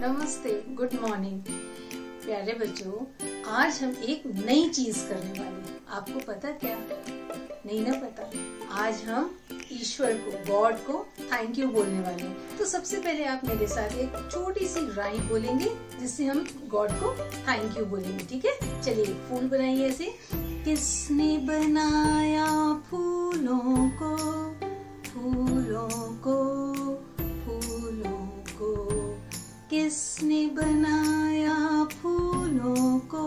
नमस्ते, good morning प्यारे बच्चों। आज हम एक नई चीज करने वाले हैं। आपको पता क्या? नहीं ना पता। आज हम ईश्वर को, गॉड को थैंक यू बोलने वाले हैं। तो सबसे पहले आप मेरे साथ एक छोटी सी राइम बोलेंगे जिससे हम गॉड को थैंक यू बोलेंगे, ठीक है? चलिए, फूल बनाइए ऐसे। किसने बनाया फूलों को, फूलों को, फूलों को? किसने बनाया फूलों को?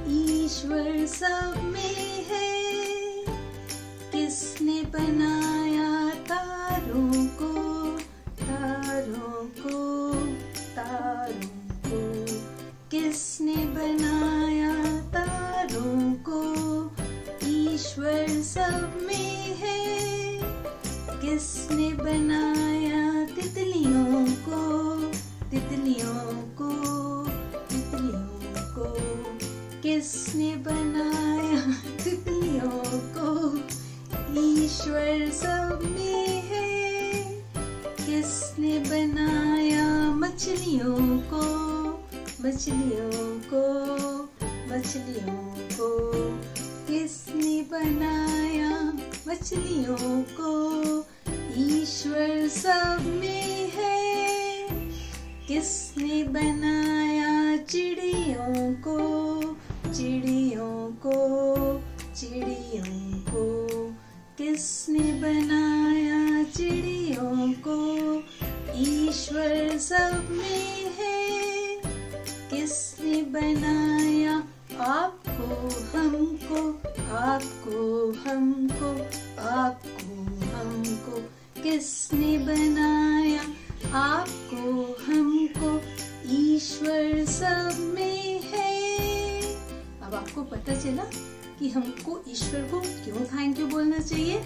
ईश्वर सब में है। किसने बनाया तारों को, तारों को, तारों को? किसने बनाया तारों को? ईश्वर सब में है। किसने बनाया तितलियों को, तितलियों को, तितलियों को? किसने बनाया तितलियों को? ईश्वर सब में है। किसने बनाया मछलियों को, मछलियों को, मछलियों को? किसने बनाया मछलियों को? ईश्वर सब में है। किसने बनाया चिड़ियों को, चिड़ियों को, चिड़ियों को? किसने बनाया चिड़ियों को? ईश्वर सब में है। किसने बनाया आपको, हमको, आपको, हमको, आपको, हमको? किसने बनाया आपको, हमको? ईश्वर सब में है। अब आपको पता चला कि हमको ईश्वर को क्यों थैंक यू बोलना चाहिए?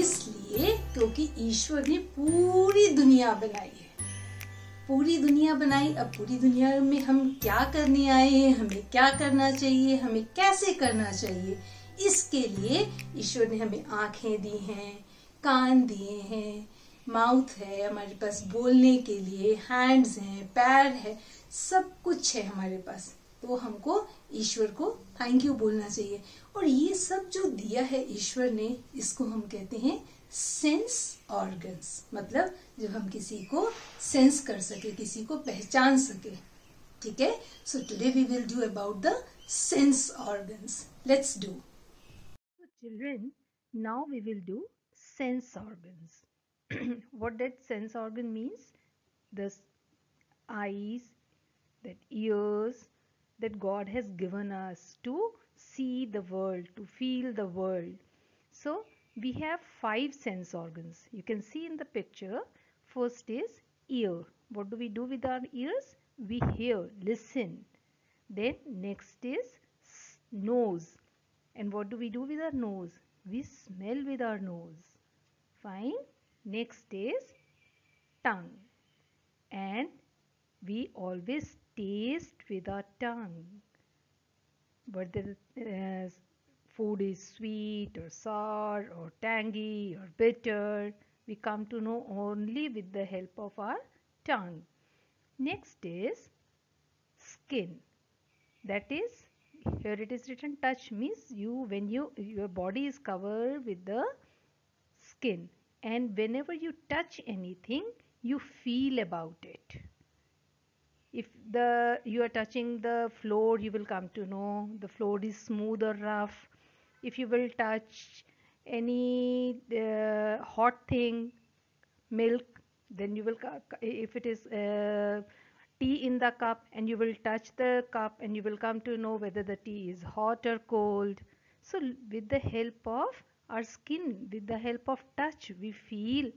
इसलिए क्योंकि ईश्वर ने पूरी दुनिया बनाई है। पूरी दुनिया बनाई। अब पूरी दुनिया में हम क्या करने आए हैं, हमें क्या करना चाहिए, हमें कैसे करना चाहिए, इसके लिए ईश्वर ने हमें आंखें दी हैं, कान दिए हैं, माउथ है हमारे पास बोलने के लिए, हैंड्स हैं, पैर है, सब कुछ है हमारे पास। तो हमको ईश्वर को थैंक यू बोलना चाहिए। और ये सब जो दिया है ईश्वर ने, इसको हम कहते हैं सेंस ऑर्गन्स। मतलब जब हम किसी को सेंस कर सके, किसी को पहचान सके, ठीक है? So today we will do about the sense organs. Let's do. Children, now we will do sense organs. What that sense organ means? The eyes, that ears, that God has given us to see the world, to feel the world. So we have 5 sense organs. You can see in the picture. First is ear. What do we do with our ears? We hear, listen. Then next is nose. And what do we do with our nose? We smell with our nose. Fine. Next is tongue. And we always taste with our tongue. Whether food is sweet or sour or tangy or bitter, we come to know only with the help of our tongue. Next is skin. That is, here it is written touch, means when your body is covered with the skin, and whenever you touch anything you feel about it. If you are touching the floor, you will come to know the floor is smooth or rough. If you will touch any hot thing, milk, then you will, if it is tea in the cup, and you will touch the cup and you will come to know whether the tea is hot or cold. So with the help of our skin, with the help of touch, we feel.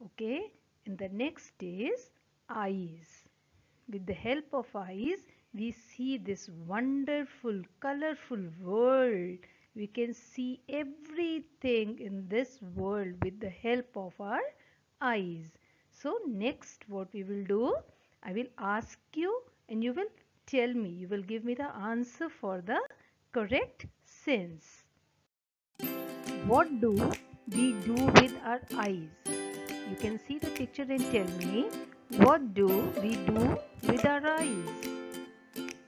Okay. And the next is eyes. With the help of eyes, we see this wonderful, colorful world. We can see everything in this world with the help of our eyes. So next what we will do, I will ask you and you will tell me, you will give me the answer for the correct sense. What do we do with our eyes? You can see the picture and tell me what do we do with our eyes?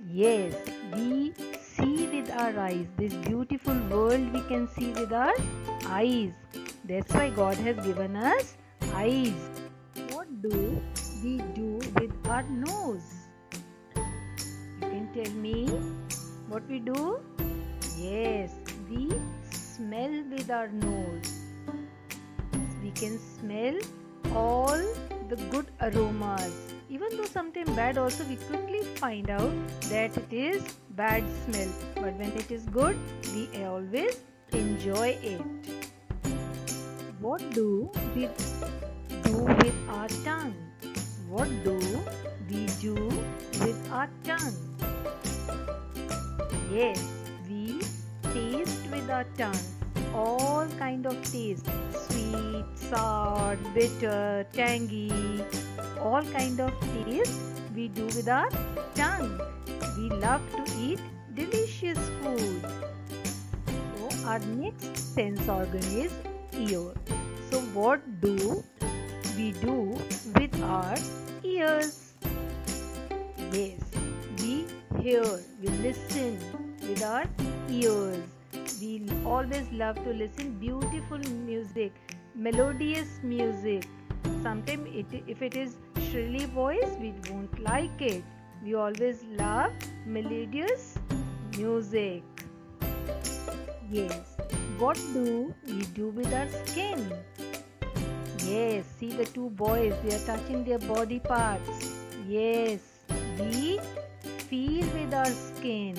Yes, we see with our eyes. This beautiful world we can see with our eyes. That's why God has given us eyes. What do we do with our nose? You can tell me what we do? Yes, we smell with our nose. We can smell all the good aromas. Even though sometimes bad also, we quickly find out that it is bad smell. But when it is good, we always enjoy it. What do we do with our tongue? What do we do with our tongue? Yes, we taste with our tongue. All kind of taste. Sweet, sour, bitter, tangy. All kind of taste we do with our tongue. We love to eat delicious food. So our next sense organ is ear. So what do we do with our ears? Yes, we hear, we listen with our ears. We always love to listen beautiful music, melodious music. Sometimes if it is shrilly voice, we won't like it. We always love melodious music. Yes. What do we do with our skin? Yes, see the two boys, they are touching their body parts. Yes, we feel with our skin.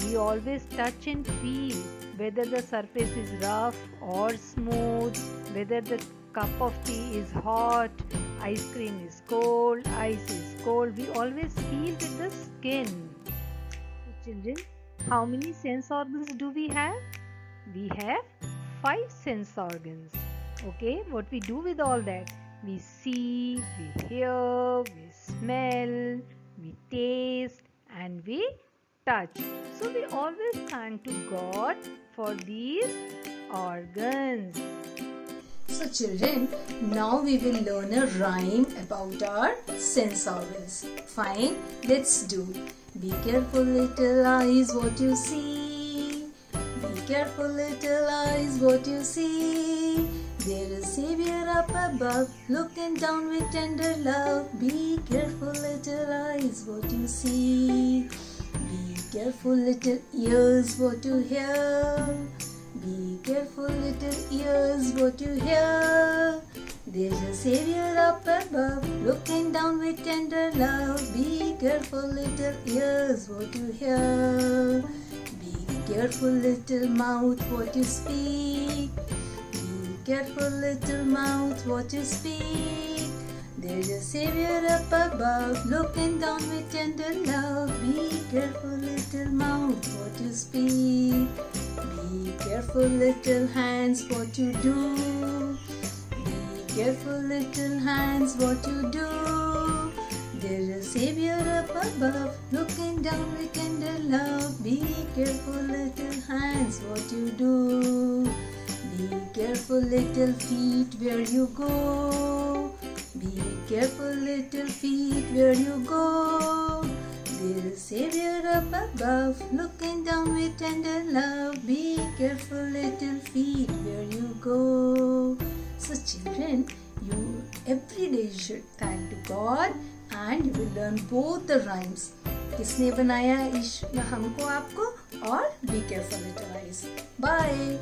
We always touch and feel whether the surface is rough or smooth, whether the cup of tea is hot, ice cream is cold, ice is cold. We always feel with the skin. So children, how many sense organs do we have? We have 5 sense organs. Okay, what we do with all that? We see, we hear, we smell, we taste, and we touch. So we always thank to God for these organs. So children, now we will learn a rhyme about our sense organs. Fine, let's do. Be careful little eyes what you see. Be careful little eyes what you see. There is Savior up above, looking down with tender love. Be careful little eyes what you see. Be careful little ears what you hear. Be careful little ears what you hear. There's a Savior up above, looking down with tender love. Be careful little ears what you hear. Be careful little mouth what you speak. Be careful little mouth what you speak. There's a Savior up above, looking down with tender love. Be careful little mouth what you speak. Be careful little hands what you do. Be careful little hands what you do. There's a Savior up above, looking down with tender love. Be careful little hands what you do. Be careful little feet where you go. Be careful little feet where you go. There's a Savior up above, looking down with tender love. Be careful little feet where you go. So children, you every day should thank to God and you will learn both the rhymes. किसने बनाया हमको आपको और Be careful little eyes. Bye.